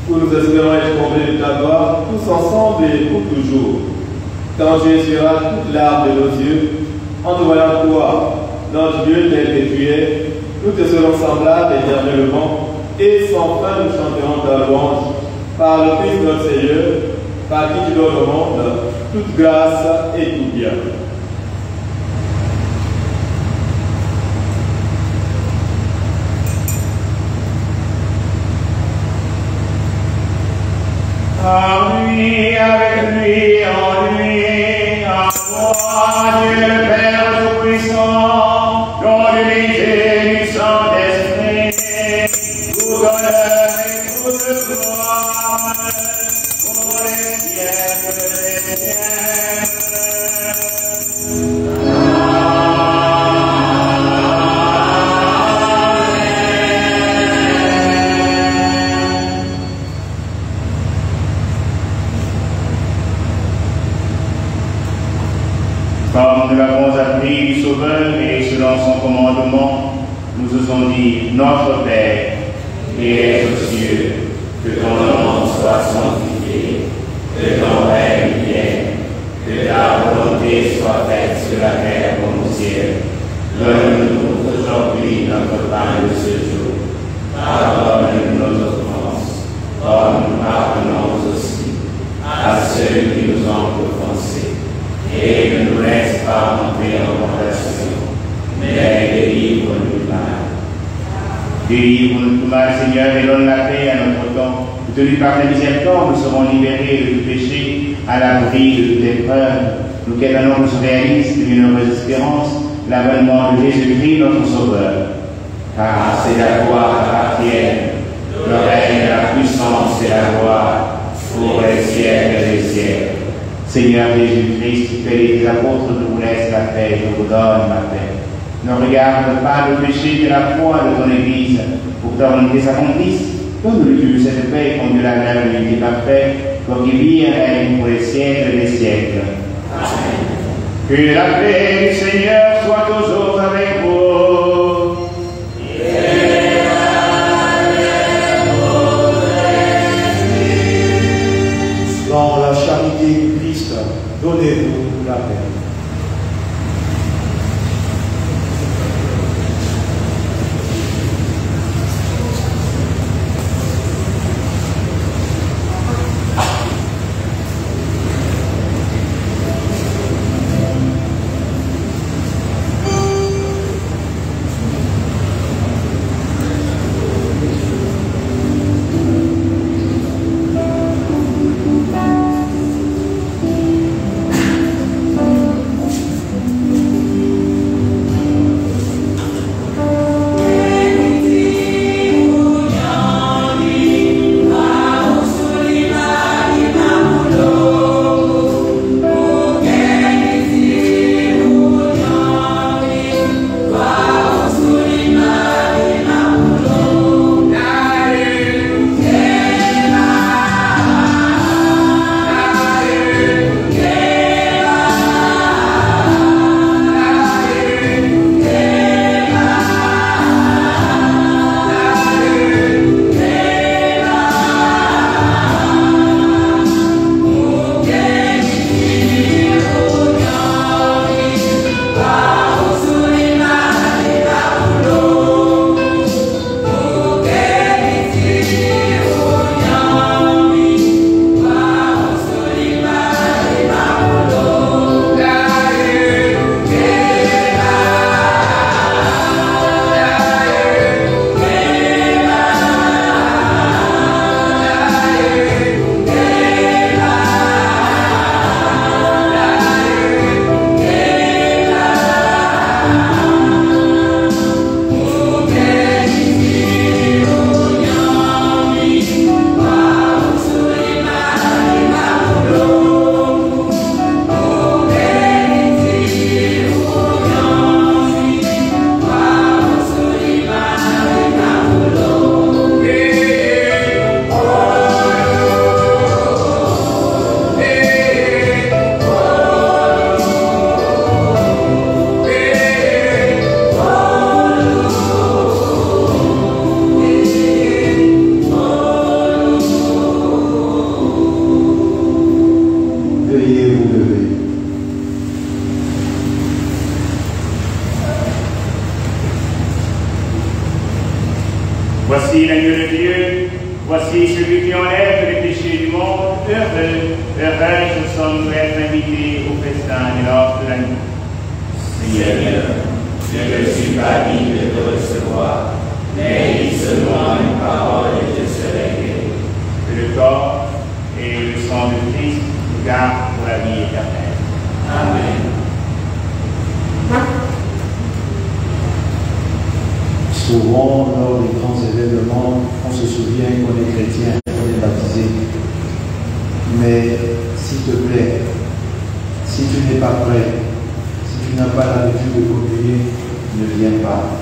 où nous espérons être comblés de ta gloire, tous ensemble et pour toujours. Quand tu essuieras toute larme de nos yeux, en te voyant toi, notre Dieu tel que tu es, nous te serons semblables éternellement, et sans fin nous chanterons ta louange, par le Christ notre Seigneur, par qui tu donnes au monde toute grâce et tout bien. En lui, avec lui, en lui, en toi, Dieu le Père Tout-Puissant, dans l'unité du Saint-Esprit, tout honneur et toute gloire, pour les siècles des siècles. Comme nous l'avons appris du Sauveur et selon son commandement, nous osons dire notre Père, qui es aux cieux, que ton nom soit sanctifié, que ton règne vienne, que ta volonté soit faite sur la terre comme au ciel. Donne-nous aujourd'hui notre pain de ce jour. Pardonne-nous nos offenses, comme nous pardonnons aussi à ceux qui nous ont offensés. Et ne nous laisse pas entrer en tentation, mais délivre-nous du mal. Délivre-nous du mal, Seigneur, et donne la paix à notre temps. Tenu par ta miséricorde, nous serons libérés de tout péché, à l'abri de toute épreuve. Nous qui attendons nous réalise d'une heureuse espérance, l'avènement de Jésus-Christ, notre Sauveur. Car c'est la gloire appartienne, le règne, la puissance et la gloire, pour les siècles des siècles. Seigneur Jésus-Christ, tu es les apôtres, je vous laisse la paix, je vous donne ma paix. Ne regarde pas le péché de la foi de ton Église, pour que ta volonté s'accomplisse. Donne-lui cette paix, comme de la même unité parfaite, pour qu'il vit et règne pour les siècles des siècles. Amen. Que la paix du Seigneur soit toujours avec vous. Dans la charité du Christ, donnez-vous la paix. Voici l'agneau de Dieu, voici celui qui enlève les péchés du monde. Heureux, heureux sommes nous être invités au festin de l'ordre de l'agneau. Seigneur, je ne suis pas digne de te recevoir, mais dis seulement une parole et je serai guéri. Que le corps et le sang de Christ nous gardent pour la vie éternelle. Amen. Souvent, lors des grands événements, on se souvient qu'on est chrétien, qu'on est baptisé. Mais, s'il te plaît, si tu n'es pas prêt, si tu n'as pas l'habitude de communier, ne viens pas.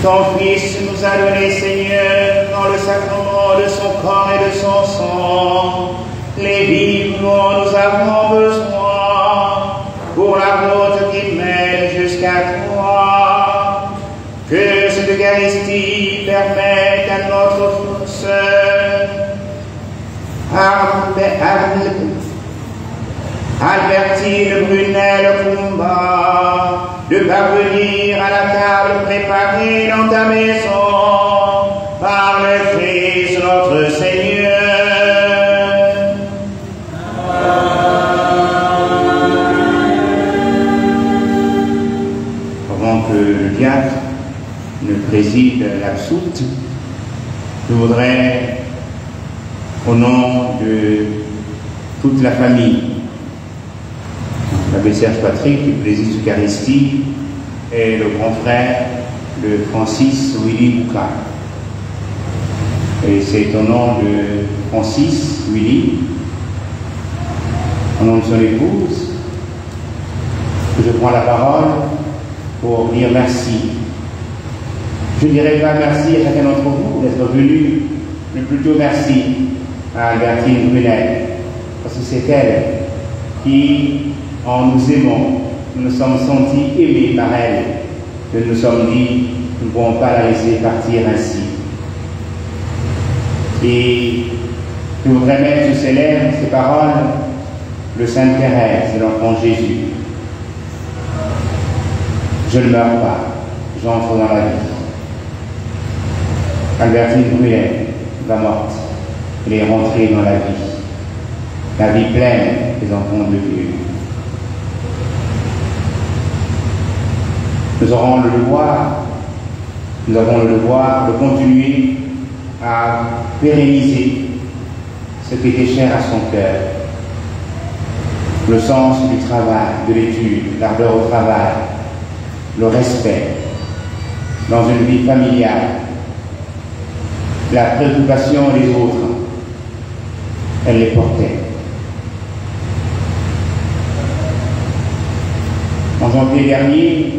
ton Fils nous a donné, Seigneur, dans le sacrement de son corps et de son sang, les vies dont nous avons besoin pour la route qui mène jusqu'à toi. Que cette Eucharistie permette à notre sœur Albertine Brunel Kumba de parvenir à la table préparée dans ta maison par le Christ notre Seigneur. Avant que le diacre ne préside l'absoute, je voudrais, au nom de toute la famille, l'abbé Serge Patrick, qui préside l'Eucharistie, et le grand frère de Francis Willy Bouka. Et c'est au nom de Francis Willy, au nom de son épouse, que je prends la parole pour dire merci. Je ne dirais pas merci à chacun d'entre vous d'être venu, mais plutôt merci à Albertine Brunel, parce que c'est elle qui, en nous aimant, nous nous sommes sentis aimés par elle, que nous nous sommes dit, nous ne pouvons pas la laisser partir ainsi. Et je voudrais mettre sur ses lèvres ces paroles de Sainte Thérèse de l'Enfant Jésus. Je ne meurs pas, j'entre dans la vie. Albertine Brunel va morte, elle est rentrée dans la vie pleine des enfants de Dieu. Nous avons le devoir de continuer à pérenniser ce qui était cher à son cœur. Le sens du travail, de l'étude, l'ardeur au travail, le respect dans une vie familiale, la préoccupation des autres, elle les portait. En janvier dernier,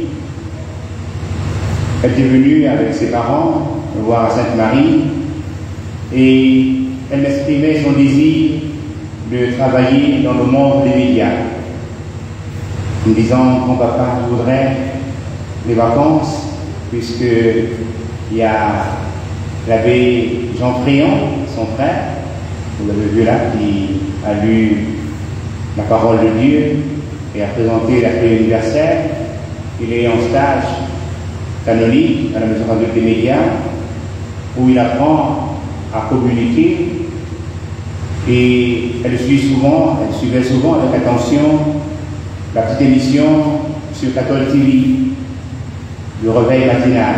elle était venue avec ses parents me voir à Sainte-Marie et elle m'exprimait son désir de travailler dans le monde des médias. En me disant, grand-papa, je voudrais les vacances, puisqu'il y a l'abbé Jean Fréon, son frère, vous l'avez vu là, qui a lu la parole de Dieu et a présenté la clé universelle. Il est en stage canonique à la Maison Radio des Médias, où il apprend à communiquer, et elle suivait souvent avec attention la petite émission sur Cathol TV, le réveil matinal.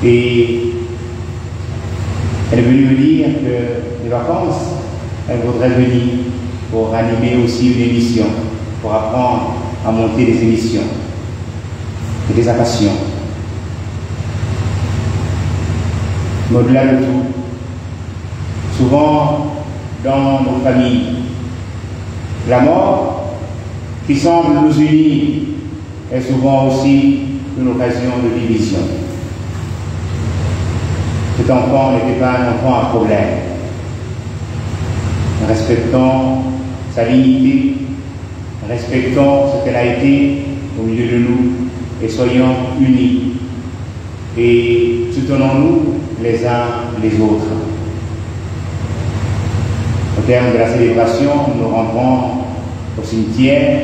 Et elle est venue me dire que les vacances, elle voudrait venir pour animer aussi une émission, pour apprendre à monter des émissions et des passions. Mais au-delà de tout, souvent dans nos familles, la mort qui semble nous unir est souvent aussi une occasion de division. Cet enfant n'était pas un enfant à problème. Respectons sa dignité, respectons ce qu'elle a été au milieu de nous et soyons unis. Et soutenons-nous les uns les autres. Au terme de la célébration, nous rentrons au cimetière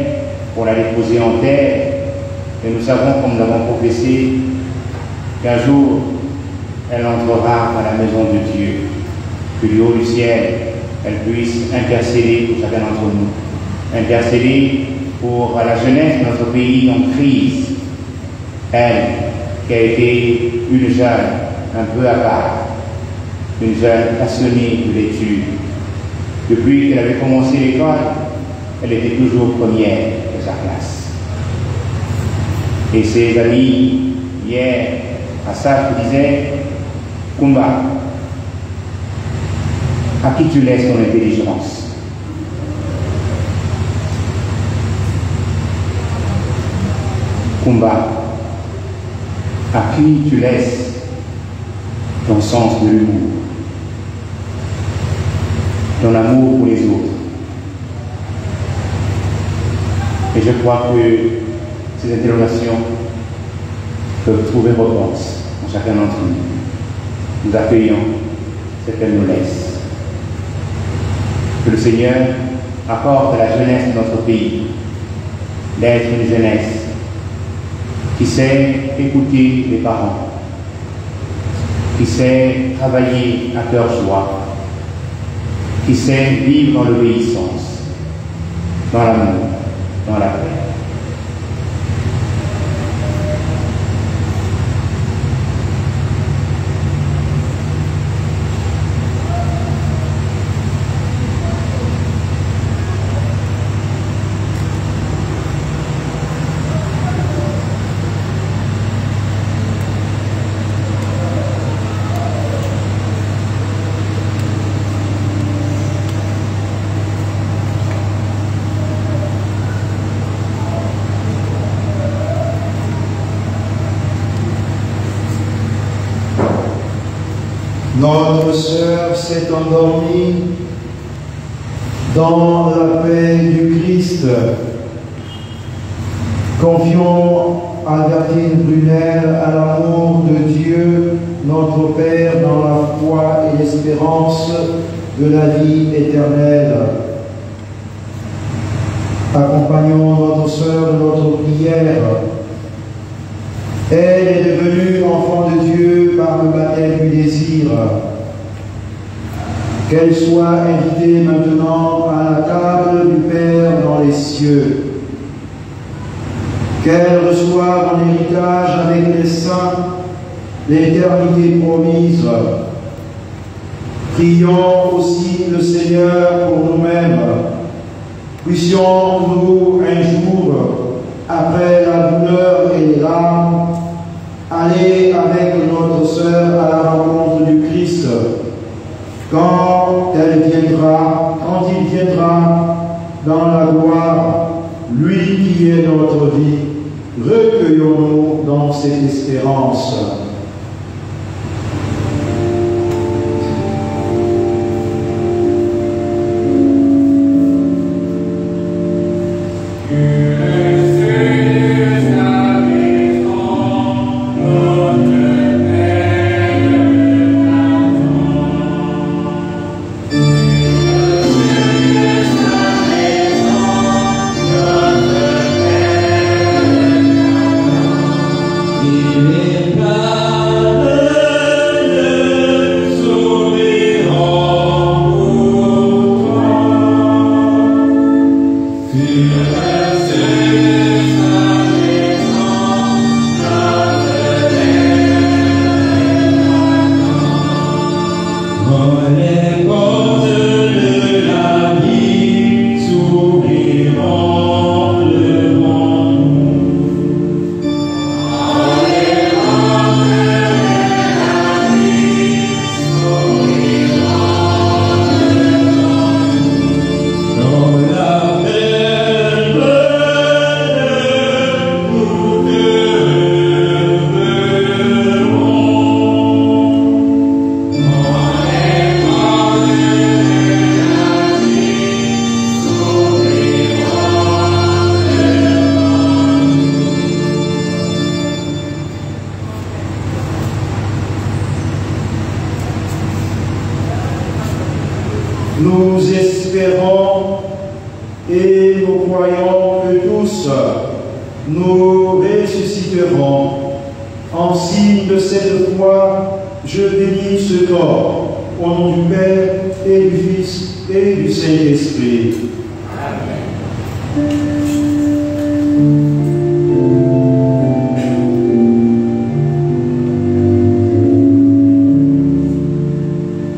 pour la déposer en terre. Et nous savons, comme nous l'avons professé, qu'un jour, elle entrera dans la maison de Dieu. Que du haut du ciel, elle puisse intercéder pour chacun d'entre nous. Intercéder pour la jeunesse de notre pays en crise. Elle, qui a été une jeune un peu à part, une jeune passionnée de l'étude. Depuis qu'elle avait commencé l'école, elle était toujours première de sa classe. Et ses amis, hier, à ça, disaient, Kumba, à qui tu laisses ton intelligence? Kumba, à qui tu laisses ton sens de l'humour, ton amour pour les autres. Et je crois que ces interrogations peuvent trouver réponse en chacun d'entre nous. Nous accueillons ce qu'elle nous laisse. Que le Seigneur accorde à la jeunesse de notre pays d'être une jeunesse qui sait écouter les parents, qui sait travailler à cœur joie, qui sait vivre dans l'obéissance, dans l'amour, dans la paix. Notre sœur s'est endormie dans la paix du Christ. Confions Albertine Brunel à l'amour de Dieu, notre Père, dans la foi et l'espérance de la vie éternelle. Accompagnons notre sœur de notre prière. Elle est devenue enfant de Dieu par le baptême du désir. Qu'elle soit invitée maintenant à la table du Père dans les cieux. Qu'elle reçoive en héritage avec les saints l'éternité promise. Prions aussi le Seigneur pour nous-mêmes. Puissions-nous un jour, après la douleur et les larmes, aller avec notre sœur à la rencontre du Christ, quand il viendra dans la gloire, lui qui est notre vie. Recueillons-nous dans cette espérance. Nous espérons et nous croyons que tous nous ressusciterons. En signe de cette foi, je bénis ce corps, au nom du Père et du Fils et du Saint-Esprit. Amen.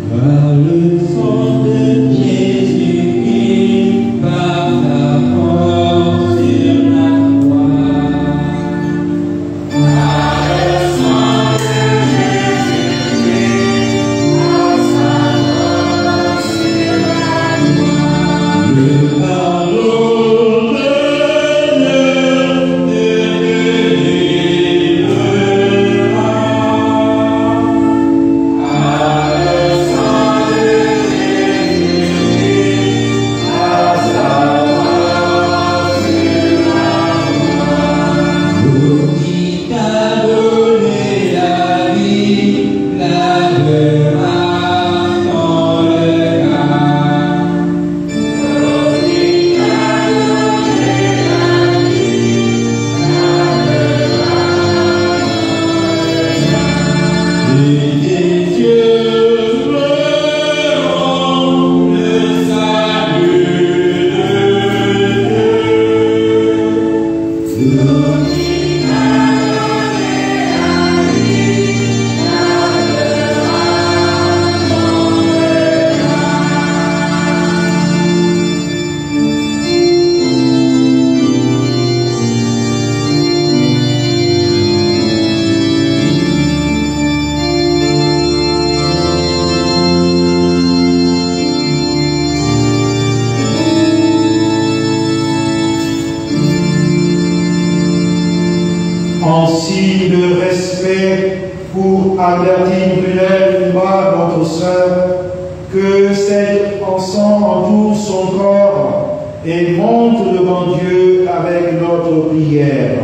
Par le Nous avertit Brunel Uma, notre sœur, que cet encens entoure son corps et monte devant Dieu avec notre prière.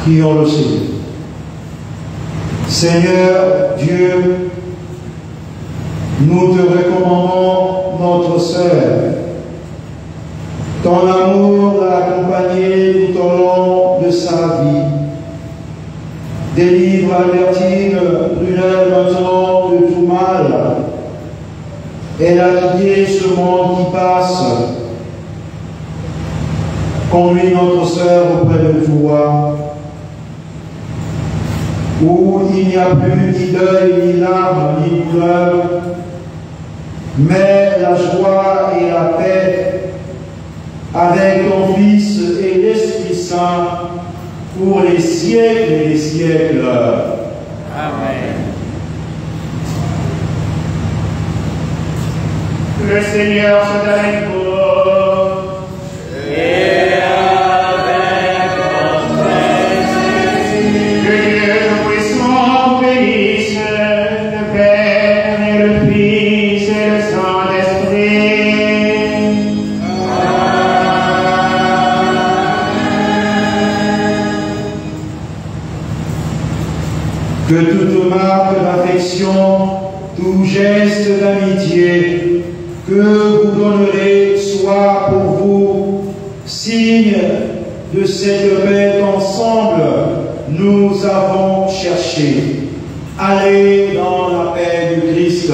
Prions le Seigneur. Seigneur Dieu, nous te recommandons notre sœur. Ton amour l'a accompagnée tout au long de sa vie. Délivre Albertine Brunel maintenant de tout mal. Elle a quitté ce monde qui passe. Conduis notre sœur auprès de toi, où il n'y a plus ni deuil, ni larmes, ni douleur, mais la joie et la paix avec ton Fils et l'Esprit Saint pour les siècles et les siècles. Amen. Le Seigneur soit avec vous. Que toute marque d'affection, tout geste d'amitié que vous donnerez soit pour vous signe de cette paix qu'ensemble nous avons cherché. Allez dans la paix du Christ.